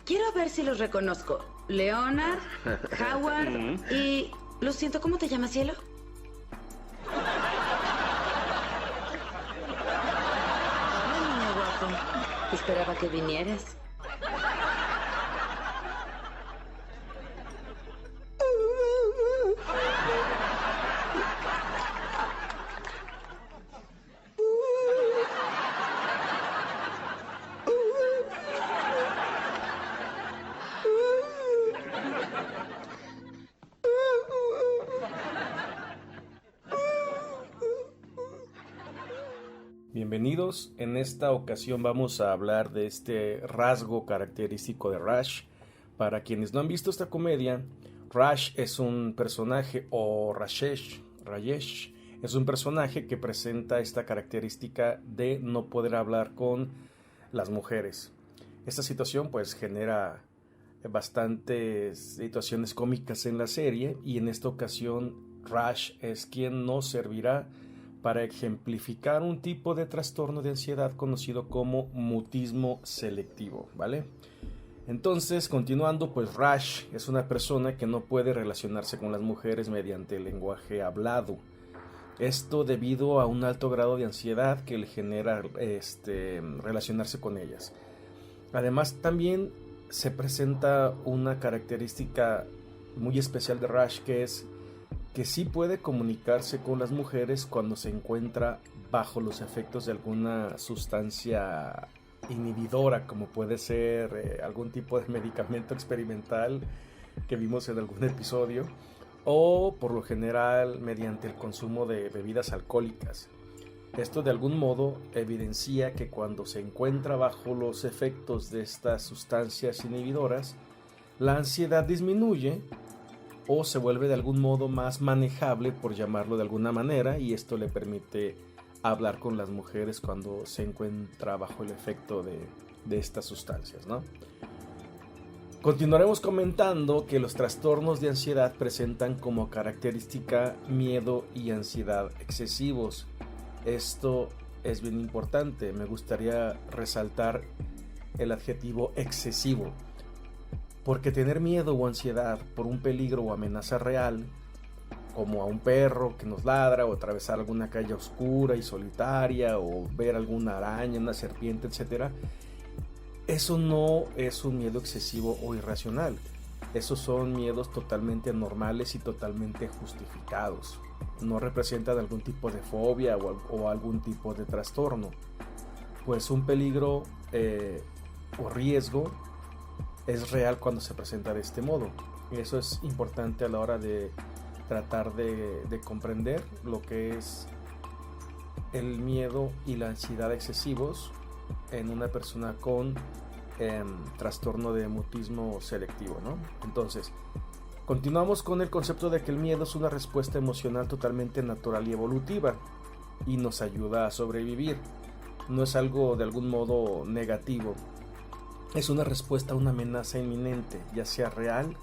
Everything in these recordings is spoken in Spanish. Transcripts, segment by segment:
Quiero ver si los reconozco. Leonard, Howard y... Lo siento, ¿cómo te llamas, cielo? Hola, niño guapo. Esperaba que vinieras. Bienvenidos, en esta ocasión vamos a hablar de este rasgo característico de Ra's. Para quienes no han visto esta comedia, Ra's es un personaje, o Rajesh, es un personaje que presenta esta característica de no poder hablar con las mujeres. Esta situación pues genera bastantes situaciones cómicas en la serie, y en esta ocasión Ra's es quien nos servirá para ejemplificar un tipo de trastorno de ansiedad conocido como mutismo selectivo, ¿vale? Entonces, continuando, pues Ra's es una persona que no puede relacionarse con las mujeres mediante el lenguaje hablado. Esto debido a un alto grado de ansiedad que le genera relacionarse con ellas. Además, también se presenta una característica muy especial de Ra's, que es que sí puede comunicarse con las mujeres cuando se encuentra bajo los efectos de alguna sustancia inhibidora, como puede ser algún tipo de medicamento experimental que vimos en algún episodio, o por lo general mediante el consumo de bebidas alcohólicas. Esto de algún modo evidencia que cuando se encuentra bajo los efectos de estas sustancias inhibidoras, la ansiedad disminuye o se vuelve de algún modo más manejable, por llamarlo de alguna manera, y esto le permite hablar con las mujeres cuando se encuentra bajo el efecto de estas sustancias, ¿no? Continuaremos comentando que los trastornos de ansiedad presentan como característica miedo y ansiedad excesivos. Esto es bien importante, me gustaría resaltar el adjetivo excesivo, porque tener miedo o ansiedad por un peligro o amenaza real, como a un perro que nos ladra, o atravesar alguna calle oscura y solitaria, o ver alguna araña, una serpiente, etc., eso no es un miedo excesivo o irracional. Esos son miedos totalmente normales y totalmente justificados. No representan algún tipo de fobia o algún tipo de trastorno, pues un peligro o riesgo es real cuando se presenta de este modo. Eso es importante a la hora de tratar de comprender lo que es el miedo y la ansiedad excesivos en una persona con trastorno de mutismo selectivo, ¿no? Entonces, continuamos con el concepto de que el miedo es una respuesta emocional totalmente natural y evolutiva y nos ayuda a sobrevivir. No es algo de algún modo negativo. Es una respuesta a una amenaza inminente, ya sea real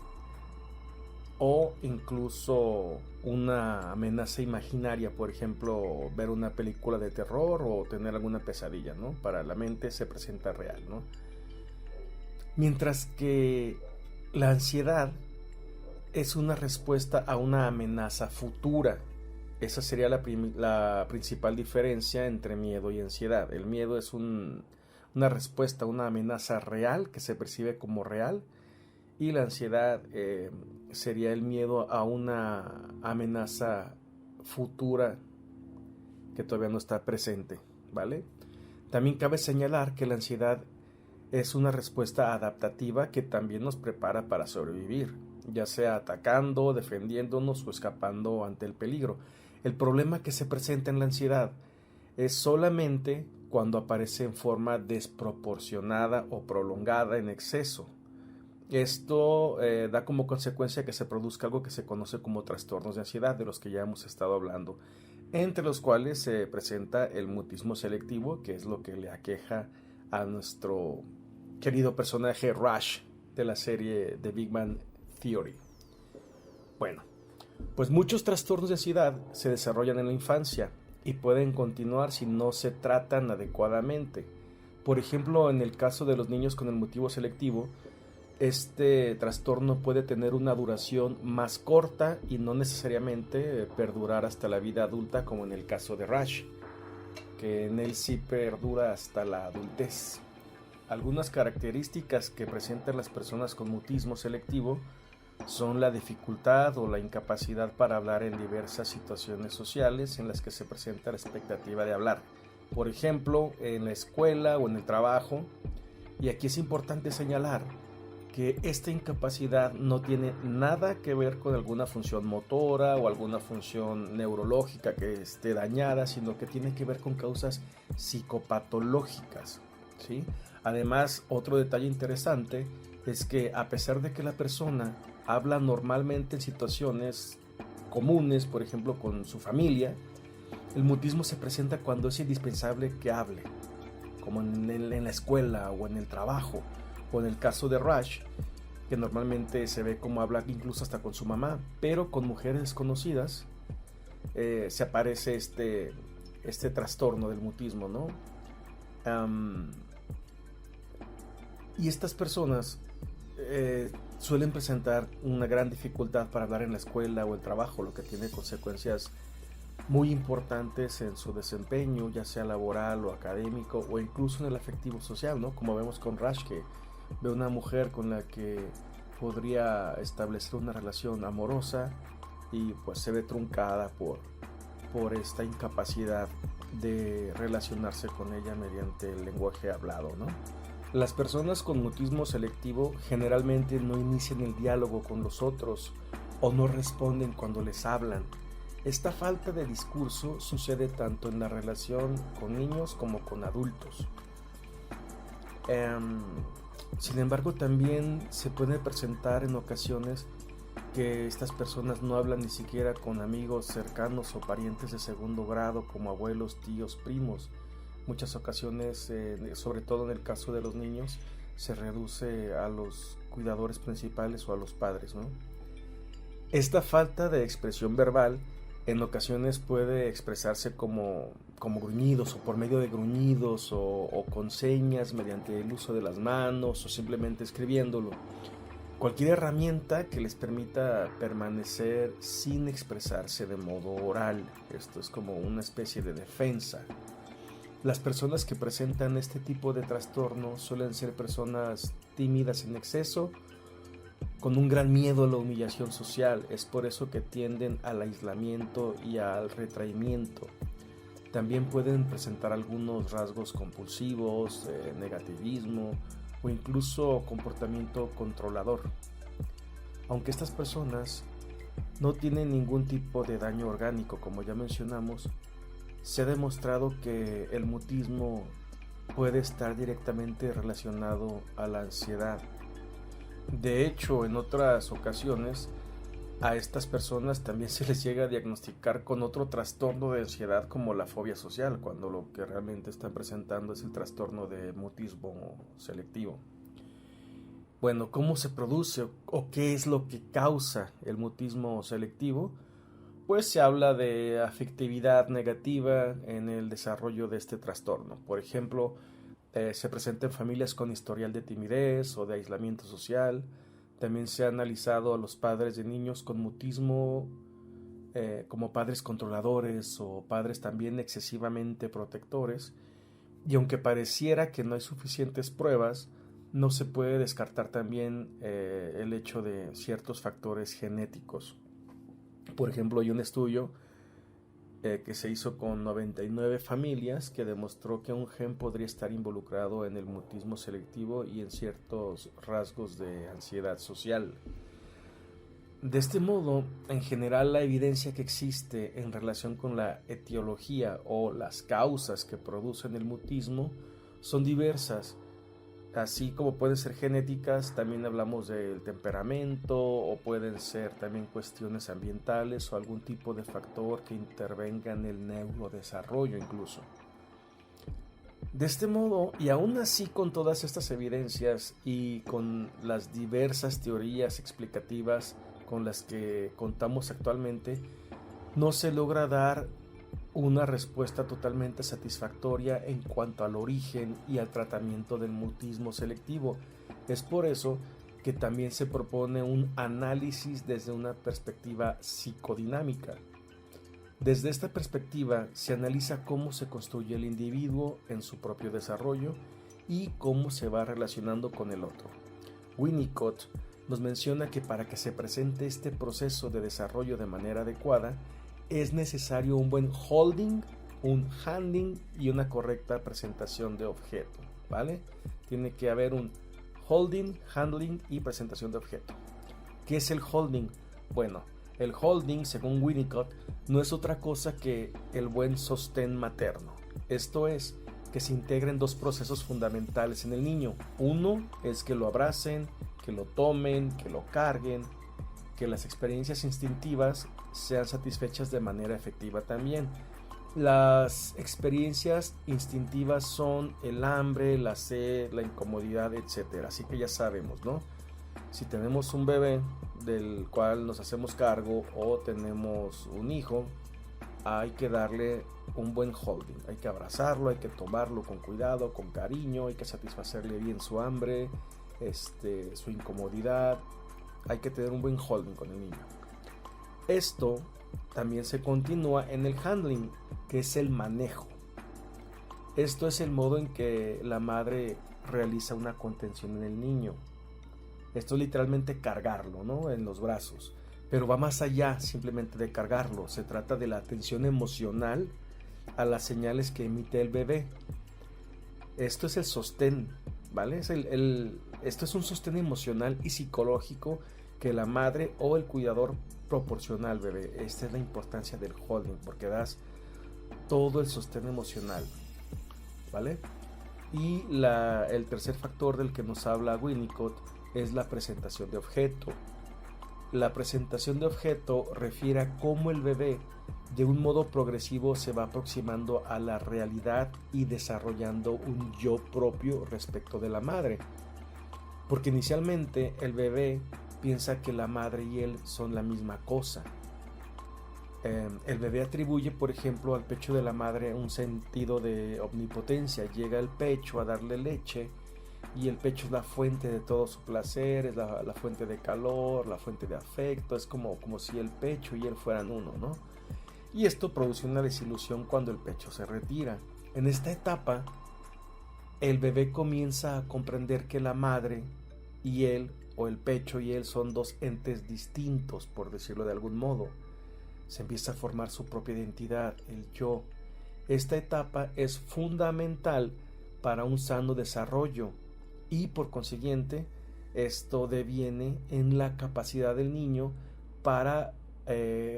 o incluso una amenaza imaginaria, por ejemplo, ver una película de terror o tener alguna pesadilla, ¿no? Para la mente se presenta real, ¿no? Mientras que la ansiedad es una respuesta a una amenaza futura. Esa sería la principal diferencia entre miedo y ansiedad. El miedo es una respuesta a una amenaza real que se percibe como real, y la ansiedad sería el miedo a una amenaza futura que todavía no está presente, ¿vale? También cabe señalar que la ansiedad es una respuesta adaptativa que también nos prepara para sobrevivir, ya sea atacando, defendiéndonos o escapando ante el peligro. El problema que se presenta en la ansiedad es solamente cuando aparece en forma desproporcionada o prolongada en exceso. Esto da como consecuencia que se produzca algo que se conoce como trastornos de ansiedad, de los que ya hemos estado hablando, entre los cuales se presenta el mutismo selectivo, que es lo que le aqueja a nuestro querido personaje Ra's de la serie The Big Bang Theory. Bueno, pues muchos trastornos de ansiedad se desarrollan en la infancia y pueden continuar si no se tratan adecuadamente. Por ejemplo, en el caso de los niños con el mutismo selectivo, este trastorno puede tener una duración más corta y no necesariamente perdurar hasta la vida adulta, como en el caso de Rush, que en él sí perdura hasta la adultez. Algunas características que presentan las personas con mutismo selectivo son la dificultad o la incapacidad para hablar en diversas situaciones sociales en las que se presenta la expectativa de hablar. Por ejemplo, en la escuela o en el trabajo. Y aquí es importante señalar que esta incapacidad no tiene nada que ver con alguna función motora o alguna función neurológica que esté dañada, sino que tiene que ver con causas psicopatológicas, ¿sí? Además, otro detalle interesante es que a pesar de que la persona habla normalmente en situaciones comunes, por ejemplo con su familia, el mutismo se presenta cuando es indispensable que hable, como en la escuela o en el trabajo, o en el caso de Rush, que normalmente se ve como habla incluso hasta con su mamá, pero con mujeres desconocidas se aparece este trastorno del mutismo, ¿no? Y estas personas suelen presentar una gran dificultad para hablar en la escuela o el trabajo, lo que tiene consecuencias muy importantes en su desempeño, ya sea laboral o académico, o incluso en el afectivo social, ¿no? Como vemos con Rush, que ve una mujer con la que podría establecer una relación amorosa y pues se ve truncada por esta incapacidad de relacionarse con ella mediante el lenguaje hablado, ¿no? Las personas con mutismo selectivo generalmente no inician el diálogo con los otros o no responden cuando les hablan. Esta falta de discurso sucede tanto en la relación con niños como con adultos. Sin embargo, también se puede presentar en ocasiones que estas personas no hablan ni siquiera con amigos cercanos o parientes de segundo grado como abuelos, tíos, primos. Muchas ocasiones, sobre todo en el caso de los niños, se reduce a los cuidadores principales o a los padres, ¿no? Esta falta de expresión verbal en ocasiones puede expresarse como gruñidos o por medio de gruñidos o con señas mediante el uso de las manos o simplemente escribiéndolo. Cualquier herramienta que les permita permanecer sin expresarse de modo oral. Esto es como una especie de defensa. Las personas que presentan este tipo de trastorno suelen ser personas tímidas en exceso, con un gran miedo a la humillación social. Es por eso que tienden al aislamiento y al retraimiento. También pueden presentar algunos rasgos compulsivos, negativismo o incluso comportamiento controlador. Aunque estas personas no tienen ningún tipo de daño orgánico, como ya mencionamos, se ha demostrado que el mutismo puede estar directamente relacionado a la ansiedad. De hecho, en otras ocasiones a estas personas también se les llega a diagnosticar con otro trastorno de ansiedad como la fobia social, cuando lo que realmente están presentando es el trastorno de mutismo selectivo. Bueno, ¿cómo se produce o qué es lo que causa el mutismo selectivo? Pues se habla de afectividad negativa en el desarrollo de este trastorno. Por ejemplo, se presenta en familias con historial de timidez o de aislamiento social. También se ha analizado a los padres de niños con mutismo como padres controladores o padres también excesivamente protectores. Y aunque pareciera que no hay suficientes pruebas, no se puede descartar también el hecho de ciertos factores genéticos. Por ejemplo, hay un estudio que se hizo con 99 familias que demostró que un gen podría estar involucrado en el mutismo selectivo y en ciertos rasgos de ansiedad social. De este modo, en general, la evidencia que existe en relación con la etiología o las causas que producen el mutismo son diversas. Así como pueden ser genéticas, también hablamos del temperamento o pueden ser también cuestiones ambientales o algún tipo de factor que intervenga en el neurodesarrollo incluso. De este modo, y aún así con todas estas evidencias y con las diversas teorías explicativas con las que contamos actualmente, no se logra dar una respuesta totalmente satisfactoria en cuanto al origen y al tratamiento del mutismo selectivo. Es por eso que también se propone un análisis desde una perspectiva psicodinámica. Desde esta perspectiva se analiza cómo se construye el individuo en su propio desarrollo y cómo se va relacionando con el otro. Winnicott nos menciona que para que se presente este proceso de desarrollo de manera adecuada, es necesario un buen holding, un handling y una correcta presentación de objeto, ¿vale? Tiene que haber un holding, handling y presentación de objeto. ¿Qué es el holding? Bueno, el holding, según Winnicott, no es otra cosa que el buen sostén materno. Esto es, que se integren dos procesos fundamentales en el niño. Uno es que lo abracen, que lo tomen, que lo carguen, que las experiencias instintivas sean satisfechas de manera efectiva también. Las experiencias instintivas son el hambre, la sed, la incomodidad, etc. Así que ya sabemos, ¿no? Si tenemos un bebé del cual nos hacemos cargo o tenemos un hijo, hay que darle un buen holding, hay que abrazarlo, hay que tomarlo con cuidado, con cariño, hay que satisfacerle bien su hambre, su incomodidad, hay que tener un buen holding con el niño. Esto también se continúa en el handling, que es el manejo. Esto es el modo en que la madre realiza una contención en el niño. Esto es literalmente cargarlo, ¿no?, en los brazos. Pero va más allá simplemente de cargarlo. Se trata de la atención emocional a las señales que emite el bebé. Esto es el sostén, ¿vale? Esto es un sostén emocional y psicológico que la madre o el cuidador proporciona al bebé. Esta es la importancia del holding, porque das todo el sostén emocional, ¿vale? Y el tercer factor del que nos habla Winnicott es la presentación de objeto. La presentación de objeto refiere a cómo el bebé de un modo progresivo se va aproximando a la realidad y desarrollando un yo propio respecto de la madre. Porque inicialmente el bebé piensa que la madre y él son la misma cosa. El bebé atribuye, por ejemplo, al pecho de la madre un sentido de omnipotencia. Llega al pecho a darle leche y el pecho es la fuente de todo su placer, es la fuente de calor, la fuente de afecto. Es como si el pecho y él fueran uno, ¿no? Y esto produce una desilusión cuando el pecho se retira. En esta etapa, el bebé comienza a comprender que la madre y él, o el pecho y él, son dos entes distintos, por decirlo de algún modo. Se empieza a formar su propia identidad, el yo. Esta etapa es fundamental para un sano desarrollo y, por consiguiente, esto deviene en la capacidad del niño para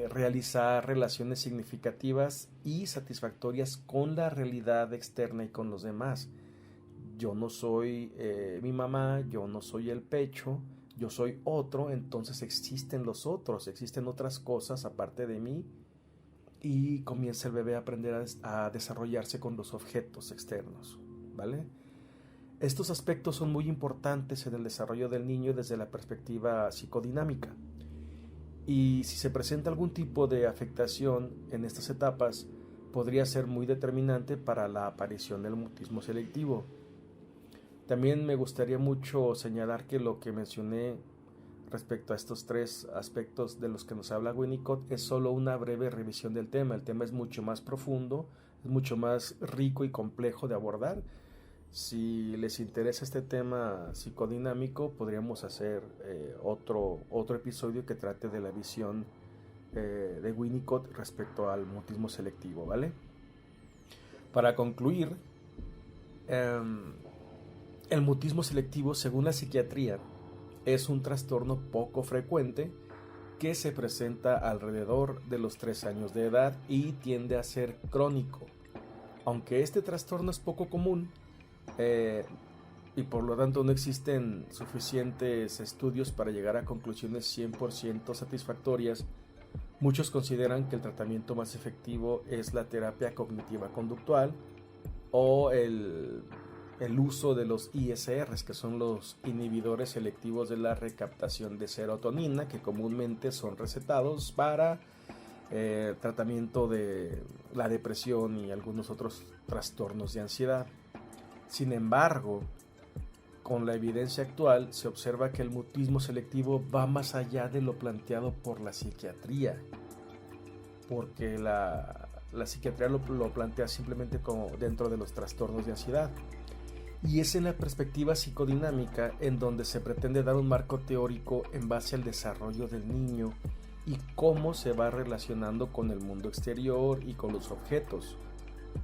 realizar relaciones significativas y satisfactorias con la realidad externa y con los demás. Yo no soy mi mamá, yo no soy el pecho, yo soy otro, entonces existen los otros, existen otras cosas aparte de mí, y comienza el bebé a aprender a desarrollarse con los objetos externos, ¿vale? Estos aspectos son muy importantes en el desarrollo del niño desde la perspectiva psicodinámica. Y si se presenta algún tipo de afectación en estas etapas, podría ser muy determinante para la aparición del mutismo selectivo. También me gustaría mucho señalar que lo que mencioné respecto a estos tres aspectos de los que nos habla Winnicott es solo una breve revisión del tema. El tema es mucho más profundo, es mucho más rico y complejo de abordar. Si les interesa este tema psicodinámico, podríamos hacer otro episodio que trate de la visión de Winnicott respecto al mutismo selectivo, ¿vale? Para concluir, el mutismo selectivo, según la psiquiatría, es un trastorno poco frecuente que se presenta alrededor de los 3 años de edad y tiende a ser crónico. Aunque este trastorno es poco común, y por lo tanto no existen suficientes estudios para llegar a conclusiones 100% satisfactorias, muchos consideran que el tratamiento más efectivo es la terapia cognitiva conductual o el uso de los ISRs, que son los inhibidores selectivos de la recaptación de serotonina, que comúnmente son recetados para tratamiento de la depresión y algunos otros trastornos de ansiedad. Sin embargo, con la evidencia actual se observa que el mutismo selectivo va más allá de lo planteado por la psiquiatría, porque la psiquiatría lo plantea simplemente como dentro de los trastornos de ansiedad. Y es en la perspectiva psicodinámica en donde se pretende dar un marco teórico en base al desarrollo del niño y cómo se va relacionando con el mundo exterior y con los objetos,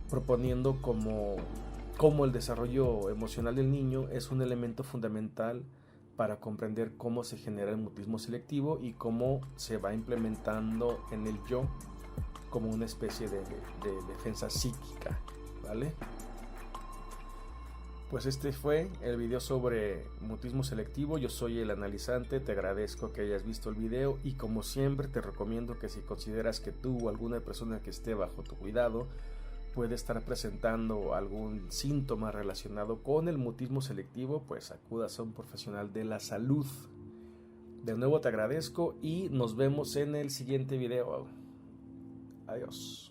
proponiendo cómo el desarrollo emocional del niño es un elemento fundamental para comprender cómo se genera el mutismo selectivo y cómo se va implementando en el yo como una especie de defensa psíquica, ¿vale? Pues este fue el video sobre mutismo selectivo. Yo soy el analizante, te agradezco que hayas visto el video y como siempre te recomiendo que si consideras que tú o alguna persona que esté bajo tu cuidado puede estar presentando algún síntoma relacionado con el mutismo selectivo, pues acudas a un profesional de la salud. De nuevo te agradezco y nos vemos en el siguiente video. Adiós.